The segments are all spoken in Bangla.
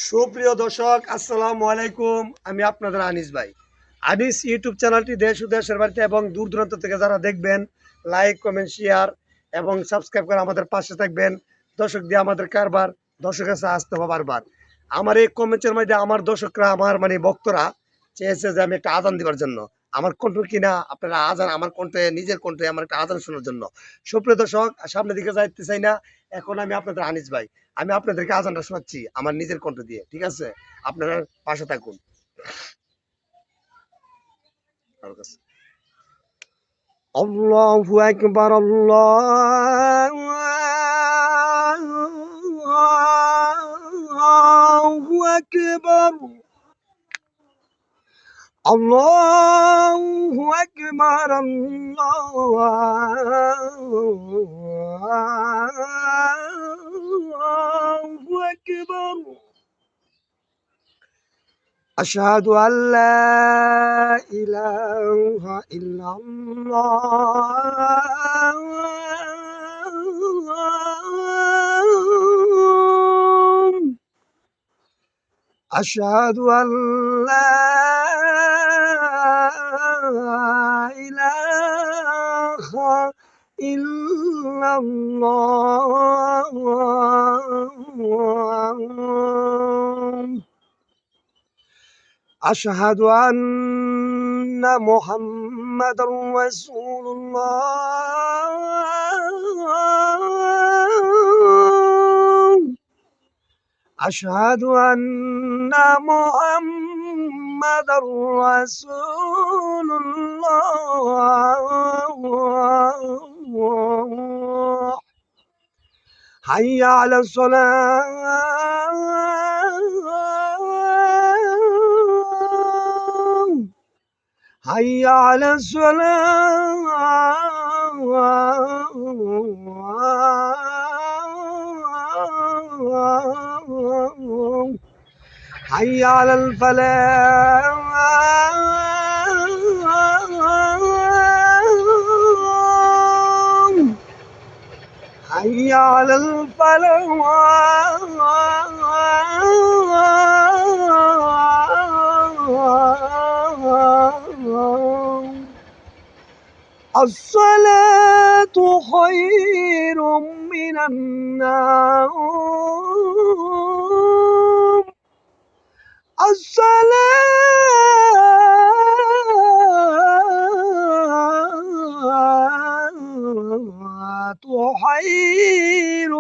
সুপ্রিয় দর্শক, আসসালামু আলাইকুম। আমি আপনাদের আনিস ভাই। আনিস ইউটিউব চ্যানেলটি দেশ ও দেশের বাড়িতে এবং দূর দূরান্ত থেকে যারা দেখবেন, লাইক, কমেন্ট, শেয়ার এবং সাবস্ক্রাইব করে আমাদের পাশে থাকবেন। দর্শক দিয়ে আমাদের কারবার দর্শকের কাছে আসতে হবে বারবার। আমার এই কমেন্টের মধ্যে আমার দর্শকরা, আমার ভক্তরা চেয়েছে যে আমি একটা আজান দিবার জন্য। আমার কণ্ঠ কিনা আপনারা আজান, আমার কণ্ঠে, নিজের কণ্ঠে আমার একটা আজান শোনার জন্য। সুপ্রিয় দর্শক, সামনের দিকে যাইতে চাই না। এখন আমি আপনাদের আনিস ভাই, আমি আপনাদেরকে আজানটা শোনাচ্ছি আমার নিজের কণ্ঠ দিয়ে, ঠিক আছে? আপনারা পাশে থাকুন। আল্লাহু আকবার, আল্লাহু আকবার, আল্লাহু আকবার, আল্লাহু আকবার। أشهد أن لا إله إلا الله. أشهد أن لا إله إلا الله. أشهد أن محمد رسول الله. أشهد أن محمد رسول الله. حي على الصلاة، حي على الصلاة، حي على الفلاح، حي على الفلاح. الصلاة خير من النوم. الصلاة خير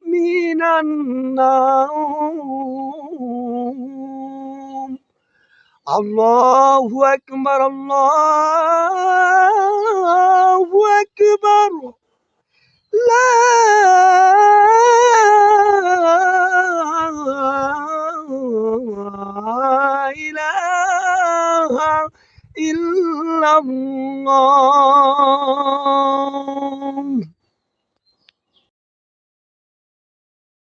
من النوم. الله أكبر، الله أكبر. لا إله إلا الله.